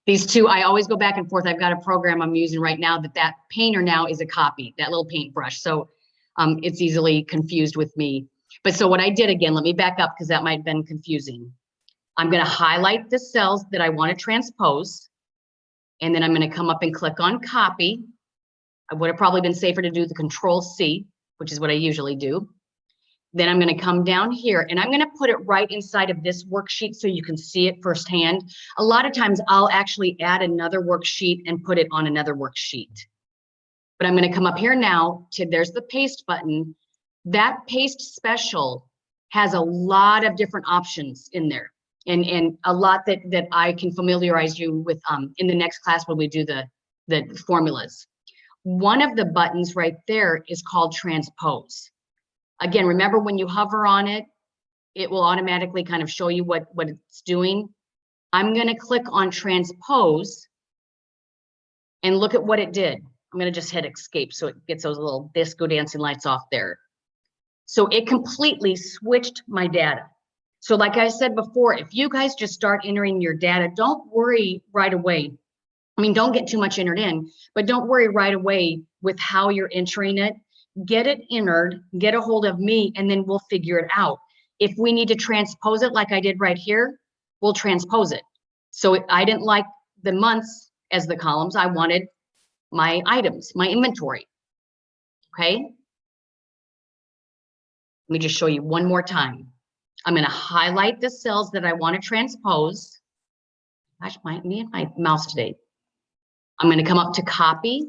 These two, I always go back and forth. I've got a program I'm using right now that painter now is a copy, that little paintbrush. So it's easily confused with me. But so what I did again, let me back up because that might have been confusing. I'm going to highlight the cells that I want to transpose. And then I'm going to come up and click on copy. I would have probably been safer to do the Control-C, which is what I usually do. Then I'm going to come down here and I'm going to put it right inside of this worksheet so you can see it firsthand. A lot of times I'll actually add another worksheet and put it on another worksheet. But I'm going to come up here now to, there's the paste button. That paste special has a lot of different options in there, and a lot that I can familiarize you with in the next class when we do the formulas. One of the buttons right there is called Transpose. Again, remember when you hover on it, it will automatically kind of show you what it's doing. I'm going to click on Transpose and look at what it did. I'm going to just hit escape so it gets those little disco dancing lights off there. So it completely switched my data. So like I said before, if you guys just start entering your data, don't worry right away. I mean, don't get too much entered in, but don't worry right away with how you're entering it. Get it entered, get a hold of me, and then we'll figure it out. If we need to transpose it like I did right here, we'll transpose it. So I didn't like the months as the columns. I wanted my items, my inventory. Okay. Let me just show you one more time. I'm going to highlight the cells that I want to transpose. Gosh, me and my mouse today. I'm going to come up to copy.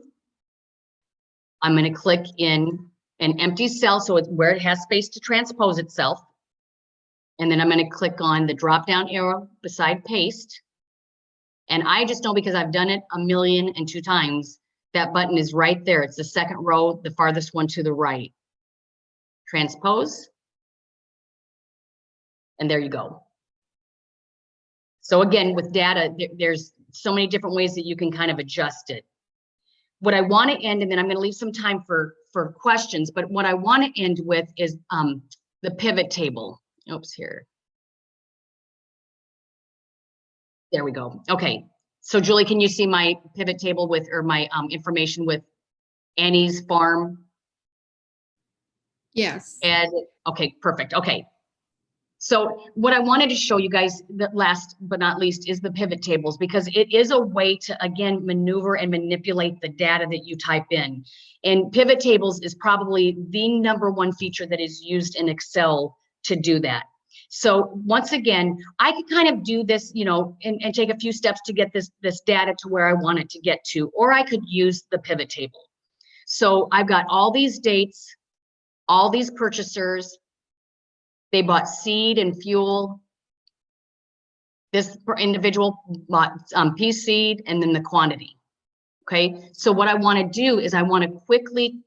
I'm going to click in an empty cell, so it's where it has space to transpose itself. And then I'm going to click on the drop down arrow beside paste. And I just know, because I've done it 1,000,002 times, that button is right there. It's the second row, the farthest one to the right. Transpose. And there you go. So again, with data, there's so many different ways that you can kind of adjust it. What I want to end, and then I'm going to leave some time for questions, but what I want to end with is the pivot table. Oops, here. There we go. Okay. So Julie, can you see my pivot table with, or my information with Annie's farm? Yes. And okay, perfect. Okay. So what I wanted to show you guys, that last but not least, is the pivot tables, because it is a way to, again, maneuver and manipulate the data that you type in. And pivot tables is probably the #1 feature that is used in Excel to do that. So once again, I could kind of do this, you know, and take a few steps to get this data to where I want it to get to, or I could use the pivot table. So I've got all these dates, all these purchasers. They bought seed and fuel. This individual bought pea seed, and then the quantity. Okay, so what I want to do is I want to quickly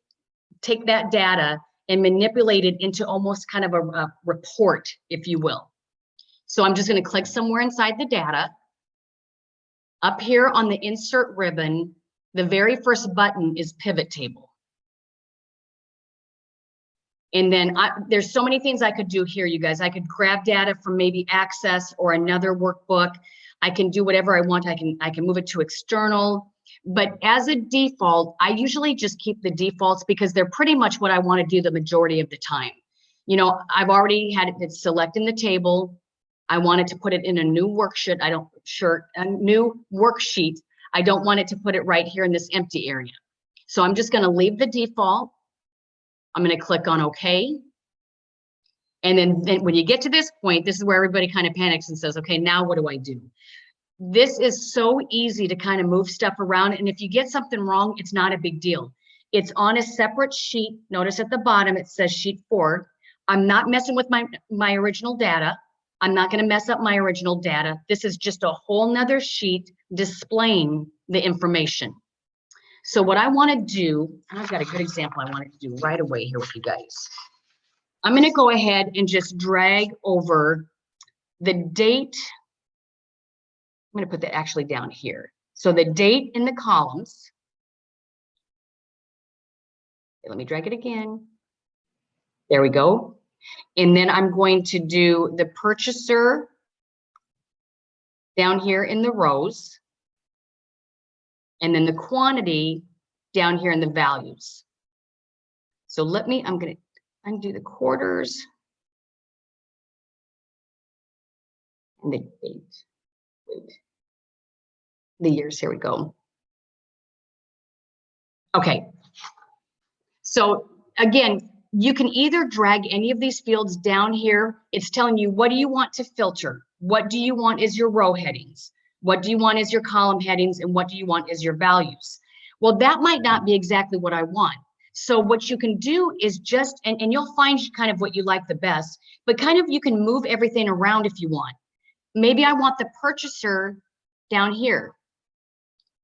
take that data and manipulate it into almost kind of a report, if you will. So I'm just going to click somewhere inside the data. Up here on the insert ribbon, the very first button is pivot table. And then there's so many things I could do here, you guys. I could grab data from maybe Access or another workbook. I can do whatever I want. I can move it to external. But as a default, I usually just keep the defaults, because they're pretty much what I want to do the majority of the time. You know, I've already had it select in the table. I wanted to put it in a new worksheet. A new worksheet. I don't want it to put it right here in this empty area. So I'm just going to leave the default. I'm going to click on OK. And then when you get to this point, this is where everybody kind of panics and says, okay, now what do I do? This is so easy to kind of move stuff around. And if you get something wrong, it's not a big deal. It's on a separate sheet. Notice at the bottom, it says sheet 4. I'm not messing with my original data. I'm not going to mess up my original data. This is just a whole nother sheet displaying the information. So what I want to do, and I've got a good example I wanted to do right away here with you guys. I'm going to go ahead and just drag over the date. I'm going to put that actually down here. So the date in the columns. Okay, let me drag it again. There we go. And then I'm going to do the purchaser down here in the rows. And then the quantity down here in the values. So I'm going to undo the quarters and the date. Wait. The years, here we go. Okay. So again, you can either drag any of these fields down here. It's telling you, what do you want to filter? What do you want is your row headings? What do you want is your column headings? And what do you want is your values? Well, that might not be exactly what I want. So what you can do is just, and you'll find kind of what you like the best, but kind of you can move everything around if you want. Maybe I want the purchaser down here.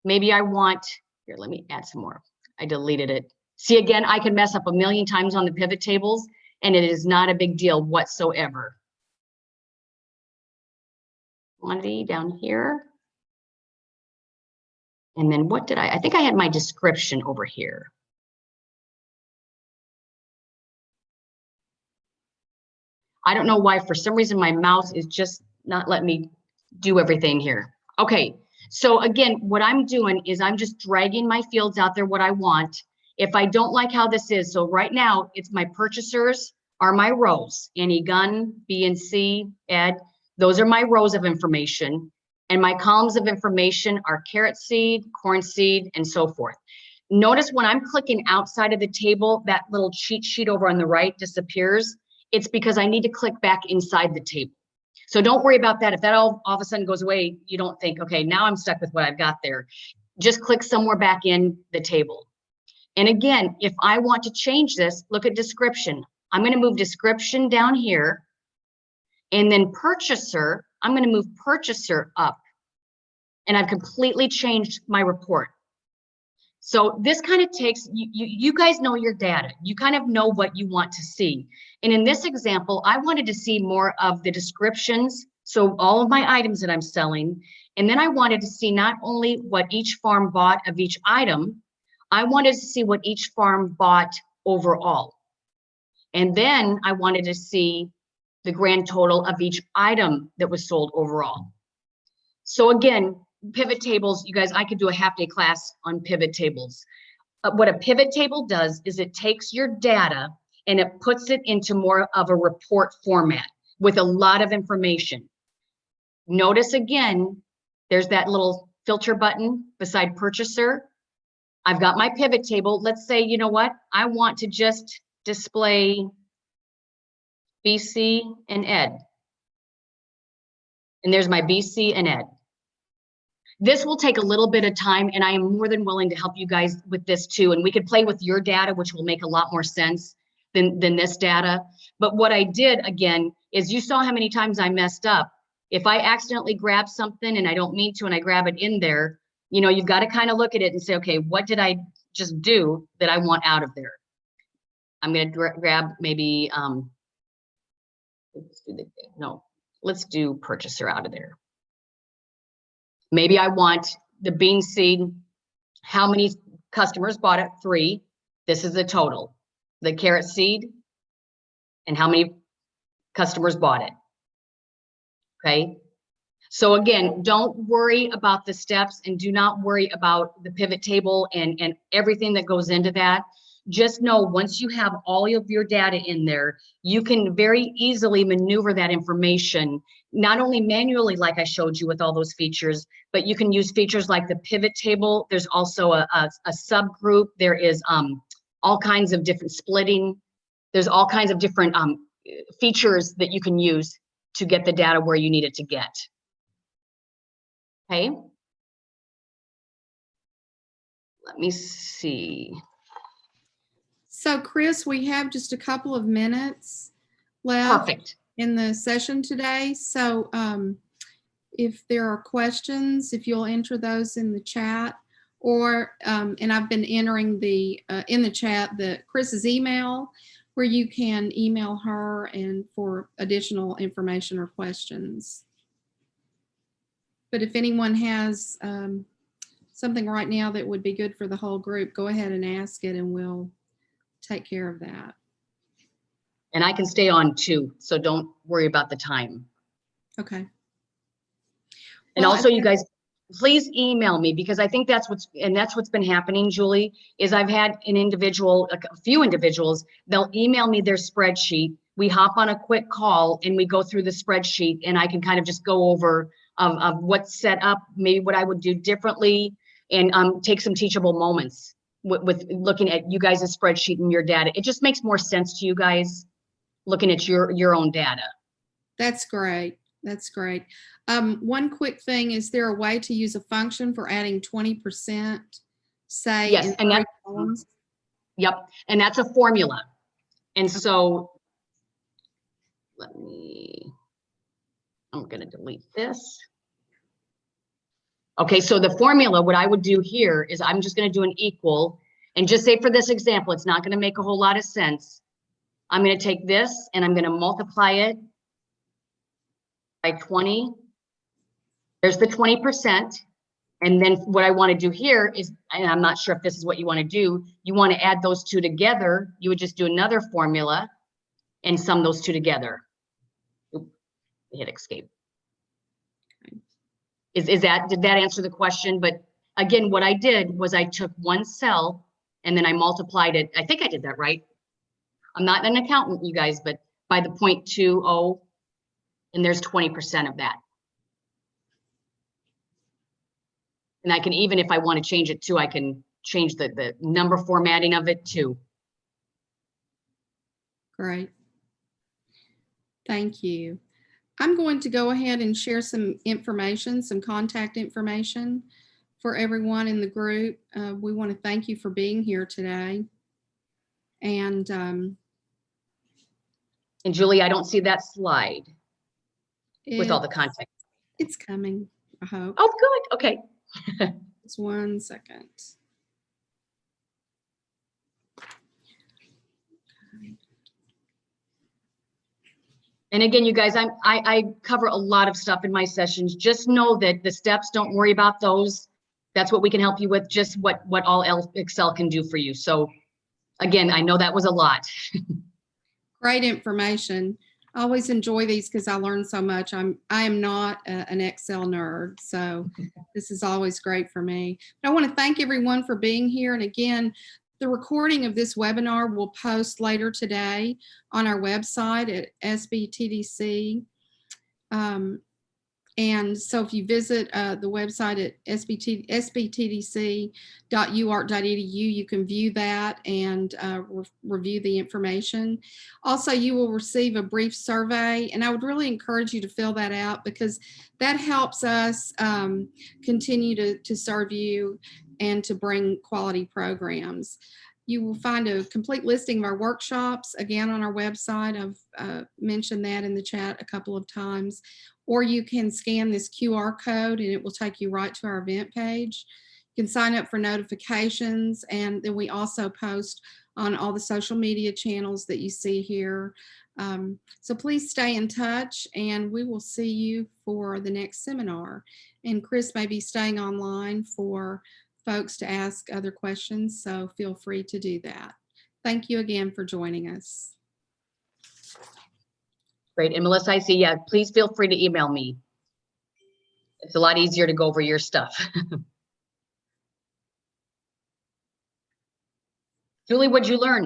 Maybe I want, here, let me add some more. I deleted it. See, again, I can mess up 1,000,000 times on the pivot tables, and it is not a big deal whatsoever. Quantity down here. And then what did I think I had my description over here. I don't know why, for some reason, my mouse is just not letting me do everything here. Okay, so again, what I'm doing is I'm just dragging my fields out there, what I want. If I don't like how this is, so right now, it's my purchasers are my rows. Annie Gunn, B and C, Ed, those are my rows of information. And my columns of information are carrot seed, corn seed, and so forth. Notice when I'm clicking outside of the table, that little cheat sheet over on the right disappears. It's because I need to click back inside the table. So don't worry about that. If that all of a sudden goes away, you don't think, okay, now I'm stuck with what I've got there. Just click somewhere back in the table. And again, if I want to change this, look at description. I'm going to move description down here. And then purchaser, I'm going to move purchaser up. And I've completely changed my report. So this kind of takes, you guys know your data. You kind of know what you want to see. And in this example, I wanted to see more of the descriptions. So all of my items that I'm selling. And then I wanted to see not only what each farm bought of each item, I wanted to see what each farm bought overall. And then I wanted to see the grand total of each item that was sold overall. So again, pivot tables, you guys, I could do a half-day class on pivot tables. What a pivot table does is it takes your data and it puts it into more of a report format with a lot of information. Notice again, there's that little filter button beside purchaser. I've got my pivot table. Let's say, you know what? I want to just display BC and Ed. And there's my BC and Ed. This will take a little bit of time, and I am more than willing to help you guys with this too. And we could play with your data, which will make a lot more sense than this data. But what I did, again, is you saw how many times I messed up. If I accidentally grab something and I don't mean to, and I grab it in there, you know, you've got to kind of look at it and say, okay, what did I just do that I want out of there? I'm going to grab maybe, let's do purchaser out of there. Maybe I want the bean seed. How many customers bought it? 3. This is the total. The carrot seed and how many customers bought it. Okay. So again, don't worry about the steps and do not worry about the pivot table and everything that goes into that. Just know once you have all of your data in there, you can very easily maneuver that information, not only manually, like I showed you with all those features, but you can use features like the pivot table. There's also a subgroup. There is all kinds of different splitting. There's all kinds of different features that you can use to get the data where you need it to get. Okay. Let me see. So Chris, we have just a couple of minutes left. Perfect. In the session today. So if there are questions, if you'll enter those in the chat, or and I've been entering the in the chat Chris's email, where you can email her and for additional information or questions. But if anyone has something right now that would be good for the whole group, go ahead and ask it and we'll take care of that. And I can stay on too, so don't worry about the time. Okay. And Well, also, you guys, please email me, because I think that's what's been happening, Julie, is I've had a few individuals, they'll email me their spreadsheet. We hop on a quick call and we go through the spreadsheet, and I can kind of just go over of what's set up, maybe what I would do differently, and take some teachable moments with looking at you guys' spreadsheet and your data. It just makes more sense to you guys looking at your own data. That's great. That's great. One quick thing, is there a way to use a function for adding 20%, say, yes, in and that, columns? Yep, and that's a formula. And so I'm going to delete this. Okay, so the formula, what I would do here is I'm just going to do an equal, and just say for this example, it's not going to make a whole lot of sense. I'm going to take this and I'm going to multiply it by 20. There's the 20%. And then what I want to do here is, and I'm not sure if this is what you want to do, you want to add those two together. You would just do another formula and sum those two together. Oop, hit escape. Did that answer the question? But again, what I did was I took one cell and then I multiplied it. I think I did that right. I'm not an accountant, you guys, but by the 0.20, and there's 20% of that. And I can, even if I want to change it too, I can change the number formatting of it too. Great. Thank you. I'm going to go ahead and share some information, some contact information for everyone in the group. We want to thank you for being here today. And Julie, I don't see that slide with all the it's, content. it's coming, I hope. Oh, good. Okay. Just 1 second. And again, you guys, I cover a lot of stuff in my sessions. Just know that the steps, don't worry about those. That's what we can help you with, just what all Excel can do for you. So again, I know that was a lot. Great information. I always enjoy these because I learn so much. I am not an Excel nerd, so this is always great for me. But I want to thank everyone for being here. And again, the recording of this webinar will post later today on our website at SBTDC. And so if you visit the website at sbtdc.uart.edu, you can view that and review the information. Also, you will receive a brief survey, and I would really encourage you to fill that out because that helps us continue to serve you and to bring quality programs. You will find a complete listing of our workshops, again, on our website. I've mentioned that in the chat a couple of times. Or you can scan this QR code and it will take you right to our event page. You can sign up for notifications, and then we also post on all the social media channels that you see here. So please stay in touch, and we will see you for the next seminar. And Chris may be staying online for folks to ask other questions, so feel free to do that. Thank you again for joining us. Great. And Melissa, I see, yeah, please feel free to email me. It's a lot easier to go over your stuff. Julie, what'd you learn?